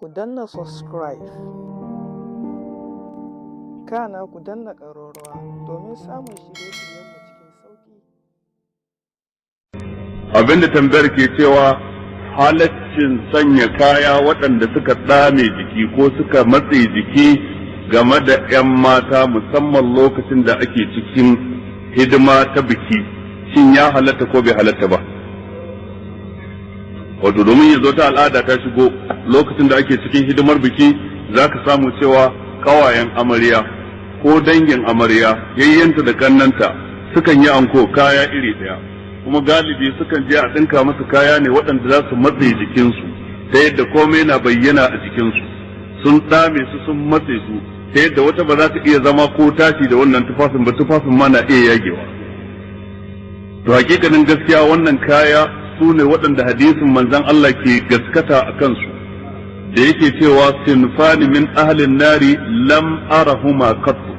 ku danna subscribe, kana ku danna ƙararrawa domin samun shirye-shiryenmu cikin sauƙi. Abinda tambayar ke cewa halaccin sanya kaya waɗanda suka ɗame jiki ko suka matse jiki game da 'yan mata musamman lokacin da ake cikin hidima ta biki, shin ya halatta ko bai halatta ba? Wato domin yanzu ta al'ada ta shigo lokacin da ake cikin hidimar biki, za ka samu cewa kawayen amarya ko dangin amarya yayyanta da kannanta sukan yi anko kaya iri daya, kuma galibi sukan je a dinka musu kaya ne waɗanda za su matse jikinsu ta yadda komai na bayyana a jikinsu, sun dame su sun matse su ta yadda wata ba za ta iya zama ko tashi da wannan tufafin ba, tufafin ma na iya yagewa. To hakikanin gaskiya wannan kaya su ne waɗanda hadisin manzon Allah ke gaskata a kansu da yake cewa sinfani min ahlin nari lam arahuma qattu.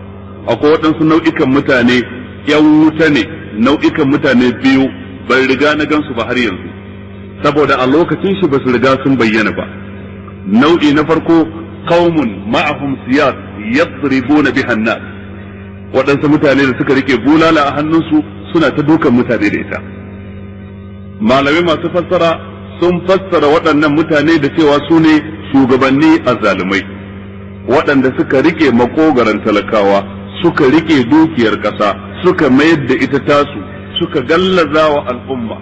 Akwai waɗansu nau'ikan mutane yan wuta ne, nau'ikan mutane biyu bai riga na gansu ba har yanzu, saboda a lokacin shi ba su riga sun bayyana ba. Nau'i na farko qaumun ma'ahum siyas yadribuna biha an-nas, waɗansu mutane da suka rike bulala a hannunsu suna ta dukan mutane da ita. Malamai masu fassara sun fassara waɗannan mutane da cewa su ne shugabanni azzalumai waɗanda suka rike makogaran talakawa, suka rike dukiyar ƙasa, suka mayar da ita tasu, suka gallaza wa al'umma,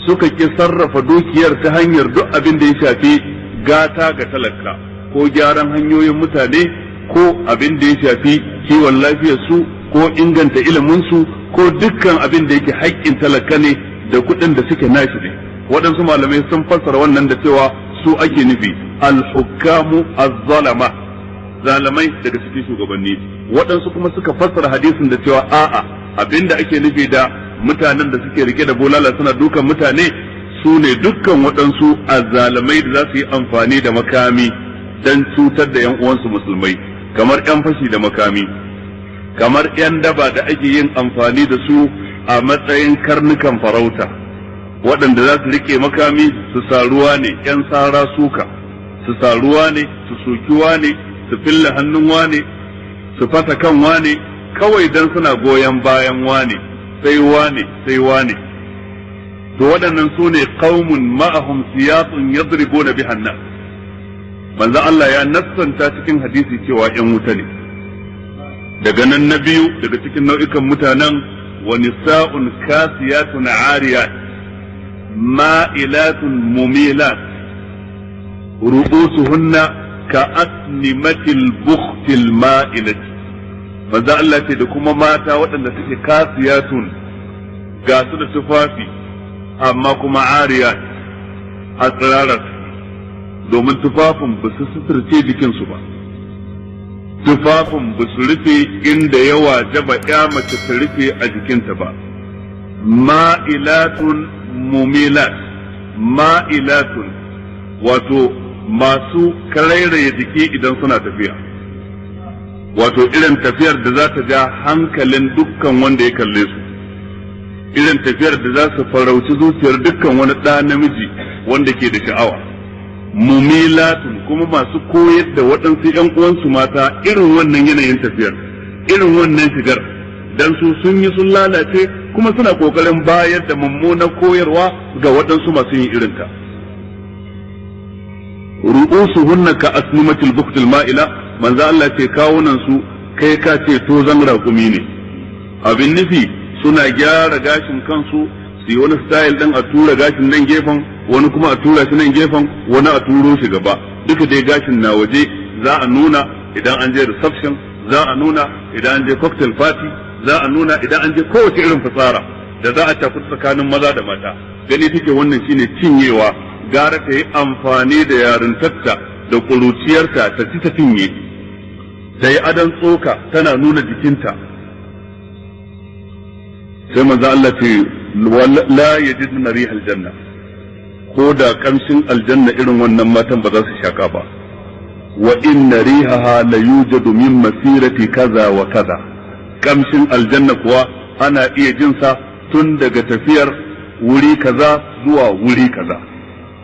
suka ki sarrafa dukiyar ta hanyar duk abin da ya shafi gata ga talaka ko gyaran hanyoyin mutane ko abin da ya shafi kiwon lafiyarsu ko inganta iliminsu ko dukkan abin da yake haƙƙin talaka ne da kuɗin da suke nashi ne. Waɗansu malamai sun fassara wannan da cewa su ake nufi al-hukamu az-zalama, zalamai daga cikin shugabanni. Waɗansu kuma suka fassara hadisin da cewa a'a, abinda ake nufi da mutanen da suke rike da bulala suna dukan mutane su ne dukkan waɗansu azzalamai da za su yi amfani da makami don cutar da 'yan uwansu musulmai, kamar 'yan fashi da makami, kamar 'yan daba da ake yin amfani da su a matsayin karnukan farauta, waɗanda za su rike makami su saruwa ne, 'yan sara suka, su saruwa ne, su sokiwa ne, su fille hannun wane, su fasa kan wane, kawai dan suna goyon bayan wane, sai wane, sai wane. To waɗannan su ne qaumun ma'ahum siyatun yadribuna biha an-nas. Manzo Allah ya nassanta cikin hadisi cewa 'yan wuta ne. Daga nan na biyu daga cikin nau'ikan mutanen wa nisa'un kasiyatun 'ariyat ma'ilatun mumilat ru'usuhunna ka'asnimatil bukhtil ma'ilati. Manzo Allah ce da kuma mata waɗanda suke kasiyatun, ga su da tufafi amma kuma 'ariyat a tsirarar, domin tufafin ba su suturce jikinsu ba, tufafin ba su rufe inda ya wajaba ya mace ta rufe a jikinta ba. Ma'ilatun mumilat, ma'ilatun wato masu karairaye jiki idan suna tafiya, wato irin tafiyar da za ta ja hankalin dukkan wanda ya kalle su, irin tafiyar da za su farauci zuciyar dukkan wani ɗa namiji wanda ke da sha'awa. Mumilatun kuma masu koyar da waɗansu ‘yan uwansu mata irin wannan yanayin tafiyar, irin wannan shigar, dan su sun yi sun lalace kuma suna ƙoƙarin bayar da mummunan koyarwa ga waɗansu masu yin irinta. Ru'usuhunna ka asnimatil bukhtil ma'ila, manzo Allah ce kawunan su kai ka ce tozan raƙumi ne. Abin nufi suna gyara gashin kansu, su yi wani style ɗin a tura gashin nan gefen, wani kuma a tura shi nan gefen, wani a turo shi gaba, duka dai gashin na waje. Za a nuna idan an je reception, za a nuna idan an je cocktail party, za a nuna idan an je kowace irin fitsara da za a tafi tsakanin maza da mata. Gani take wannan shine cinyewa, gara ta yi amfani da yarintarta da ƙuruciyarta ta ci ta cinye, ta yi adon tsoka tana nuna jikinta. Sai manzo Allah ce la yajiduna rihal janna, ko da kamshin aljanna irin wannan matan ba za su shaka ba. Wa inna rihaha la yujadu min masirati kaza wa kaza, kamshin aljanna kuwa ana iya jin sa tun daga tafiyar wuri kaza zuwa wuri kaza.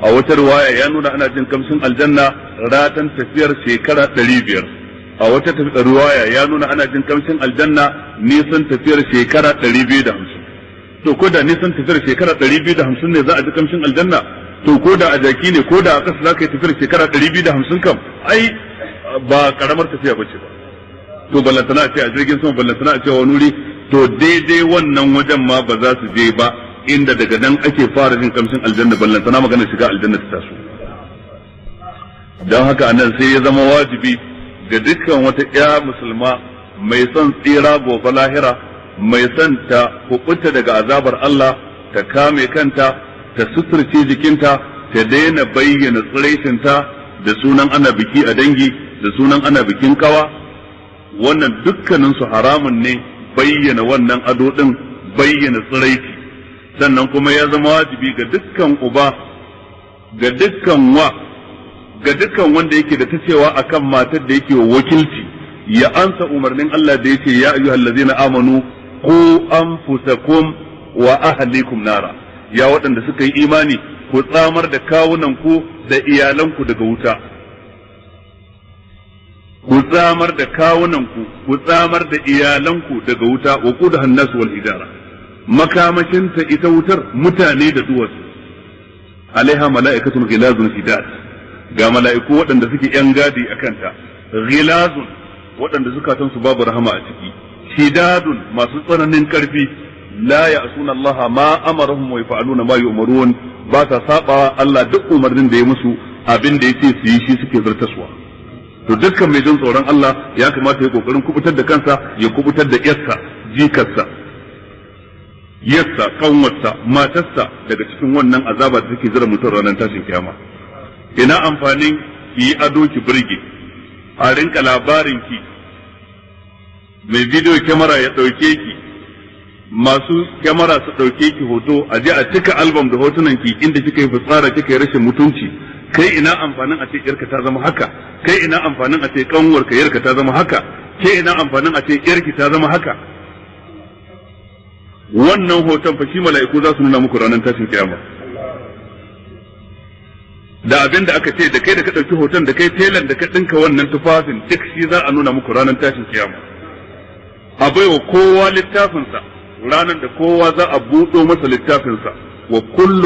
a wata riwaya ya nuna ana jin kamshin aljanna ratan tafiyar shekara 500, a wata riwaya ya nuna ana jin kamshin aljanna nisan tafiyar shekara 250. to ko da nisan tafiyar shekara 250 ne za a ji kamshin aljanna, to ko da a jaki ne ko da a ƙasa za ka yi tafiyar shekara 250 kam ai ba karamar tafiya bace ba. to ballantana a ce a jirgin sama, ballantana a ce wani wuri, to daidai wannan wajen ma ba za su je ba, inda daga nan ake fara jin kamshin aljanna, ballantana magana shiga aljanna ta taso. don haka anan sai ya zama wajibi ga dukkan wata ƴa musulma mai son tsira gobe lahira, mai son ta kubuta daga azabar Allah, ta kame kanta, ta suturce jikinta, ta daina bayyana tsiraicinta da sunan ana biki a dangi, da sunan ana bikin kawa. wannan dukkanin su haramun ne bayyana wannan ado din, bayyana tsiraici. sannan kuma ya zama wajibi ga dukkan uba, ga dukkan ga dukkan wanda yake da ta cewa akan matar da yake wakilci, ya ansa umarnin Allah da yake ya ayyuhallazina amanu qu anfusakum wa ahlikum nara, ya waɗanda suka yi imani ku tsamar da kawunan ku da iyalanku daga wuta. ku tsamar da kawunanku, ku tsamar da iyalanku daga wuta, wa qudaha an-nas wal hijara. makamashinta ita wutar mutane da duwatsu, alaiha mala'ikatun ghilazun shidad, ga mala'iku waɗanda suke yan gadi akan ta, ghilazun waɗanda zukatan su babu rahama a ciki, shidadun masu tsananin karfi, la ya'suna Allah ma amarahum wa yaf'aluna ma yu'marun, ba ta saba Allah duk umarnin da ya musu, abin da yace su yi shi suke zartaswa. to dukkan mai jin tsoron Allah ya kamata ya kokarin kubutar da kansa, ya kubutar da yarsa, jikarsa, yarsa, kanwarsa, matarsa daga cikin wannan azaba da take zira mutum ranar tashin kiyama. ina amfanin ki yi ado ki burge, a rinka labarin ki, mai bidiyo kyamara ya dauke ki, masu kyamara su dauke ki hoto, a je a cika album da hotunan ki inda kika yi fitsara, kika yi rashin mutunci. kai ina amfanin a ce yarka ta zama haka, kai ina amfanin a ce kanwarka yarka ta zama haka, ke ina amfanin a ce yarki ta zama haka. wannan hoton fa shi mala'iku za su nuna muku ranar tashin kiyama. da abin da aka ce da kai da ka ɗauki hoton, da kai telan da ka ɗinka wannan tufafin, duk shi za a nuna muku ranar tashin kiyama. a baiwa kowa littafinsa ranar da kowa za a buɗo masa littafinsa. وكل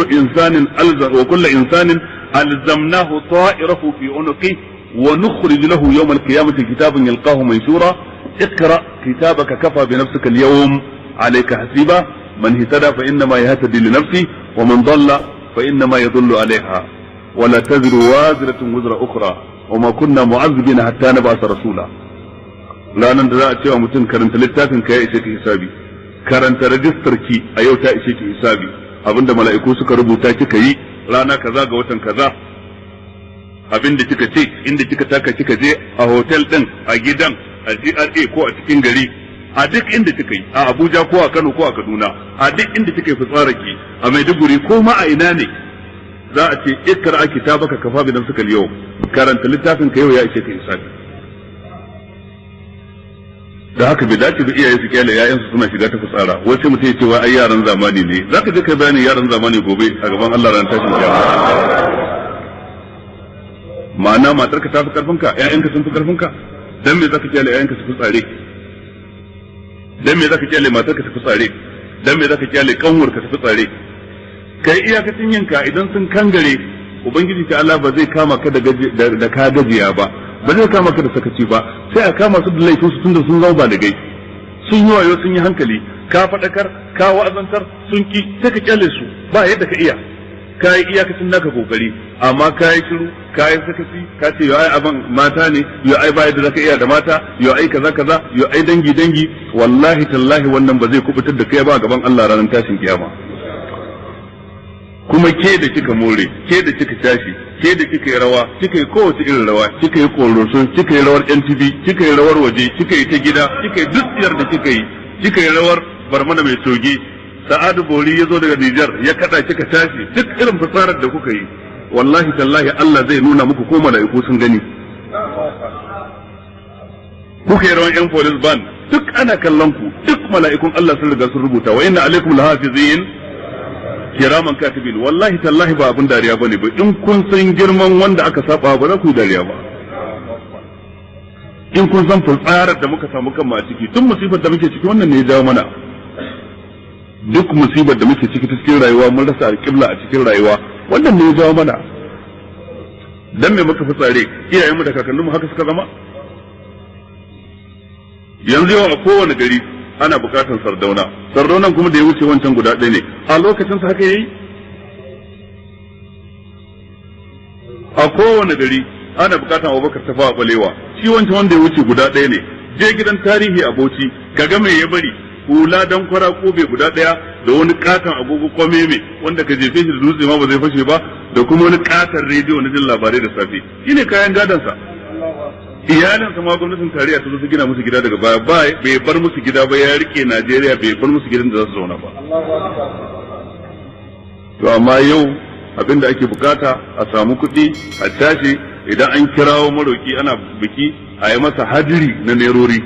إنسان ألزمناه طائره في عنقه ونخرج له يوم القيامة كتابا يلقاه منشورا اقرأ كتابك كفى بنفسك اليوم عليك حسيبا من اهتدى فإنما يهتدي لنفسه ومن ضل فإنما يضل عليها ولا تزر وازرة وزر أخرى وما كنا معذبين حتى نبعث رسولا. لا نندى أتوا متن كرنت للتافن كي يشيك حسابي، كرنت رجستركي أيوتا يشيك حسابي. abinda mala'iku suka rubuta kika yi rana kaza ga watan kaza, abinda kika ce, inda kika taka kika je, a hotel din, a gidan, a GRA ko a cikin gari, a duk inda kika yi, a Abuja ko a Kano ko a Kaduna, a duk inda kika yi fitsararki, a Maiduguri ko ma a ina ne, za a ce ikra kitabaka kafa bi nafsika al-yawm, karanta littafin ka yau ya ishe ka hisabi. da haka bai dace ba iyaye su kyale ƴaƴansu suna shiga ta fitsara, wai sai mutum ya ce wai ai yaran zamani ne. zaka je kai bayanin yaran zamani gobe a gaban Allah ran tashin kiyama. ma'ana matarka ta fi karfinka, ƴaƴanka sun fi karfinka, dan me zaka kyale ƴaƴanka su fitsare? dan me zaka kyale matarka su fitsare? dan me zaka kyale kanwarka su fitsare? kai iyakacin yinka, idan sun kangare ubangiji ta Allah ba zai kama ka da ka gajiya ba zai kama ka da sakaci ba, sai a kama su da laifin su tunda sun zama ba da gai, sun yi wayo, sun yi hankali, ka faɗakar, ka wa'azantar, sun ki, sai ka kyale su ba yadda ka iya, ka yi iyakacin naka kokari, amma ka yi shiru, ka yi sakaci, ka ce yau ai abin mata ne, yau ai ba yadda zaka iya da mata, yau ai kaza kaza, yau ai dangi, wallahi tallahi wannan ba zai kubutar da kai ba gaban Allah ranar tashin kiyama. kuma ke da kika more, ke da kika tashi, ke da kika yi rawa, kika yi kowace irin rawa, kika yi koroso, kika yi rawar NTV, kika yi rawar waje, kika yi ta gida, kika yi duk tsiyar da kika yi rawar barmana mai soge, Sa'adu Bori ya zo daga Nijar ya kada kika tashi, duk irin fasarar da kuka yi, wallahi tallahi Allah zai nuna muku ko mala'iku sun gani. Kuka yi rawan yan police band, duk ana kallon ku, duk mala'ikun Allah sun riga sun rubuta, wa inna alaikum lahafizin kiraman katibin, wallahi tallahi ba abin dariya bane ba. In kun san girman wanda aka saba ba za ku yi dariya ba. In kun san fitsarar da muka samu kanmu a ciki, tun musibar da muke ciki wannan ne ya jawo mana. Duk musibar da muke ciki ta cikin rayuwa mun rasa alƙibla a cikin rayuwa, wannan ne ya jawo mana. Dan me muka fitsare, iyayenmu da kakanninmu haka suka zama? Yanzu yau a kowane gari ana bukatar sardaunan kuma da ya wuce wancan guda ɗaya ne, a lokacin sa haka yayi? A kowane gari ana bukatar Abubakar Tafawa Balewa, shi wancan wanda ya wuce guda ɗaya ne. Je gidan tarihi a Bauchi kaga me ya bari, hula dan kwara kobe guda ɗaya da wani katon agogo kwameme wanda ka jefe shi da dutse ma ba zai fashe ba, da kuma wani katon rediyo na jin labarai da safe, shine kayan gadon sa. Iyalin sama gwamnatin tarayya ta zo su gina musu gida daga baya, bai bar musu gida ba, ya rike Najeriya bai bar musu gidan da za su zauna ba. To amma yau abinda ake bukata a samu kuɗi a tashi, idan an kirawo maroki ana biki a yi masa hadiri na nerori.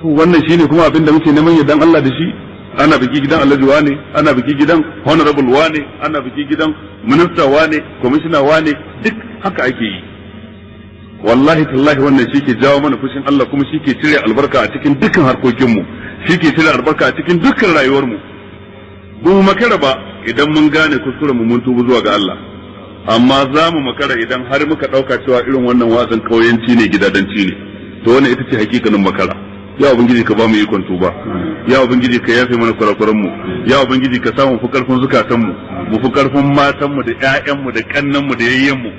To wannan shine kuma abinda muke neman yardan Allah da shi. Ana biki gidan Alhaji wane, ana biki gidan Honorable wane, ana biki gidan Minista wane, Commissioner wane, duk haka ake yi. Wallahi tallahi wannan shi ke jawo mana fushin Allah, kuma shi ke cire albarka a cikin dukkan harkokinmu, shi ke cire albarka a cikin dukkan rayuwarmu. Ba mu makara ba idan mun gane kuskuren mu mun tubu zuwa ga Allah, amma za mu makara idan har muka ɗauka cewa irin wannan wazan kauyanci ne, gidadanci ne. To wannan ita ce hakikanin makara. Ya ubangiji ka ba mu ikon tuba, ya ubangiji ka yafe mana kurakuran mu, ya ubangiji ka samu fi karfin zukatan mu fi karfin matan mu da ƴaƴan mu da kannan mu da yayyen mu.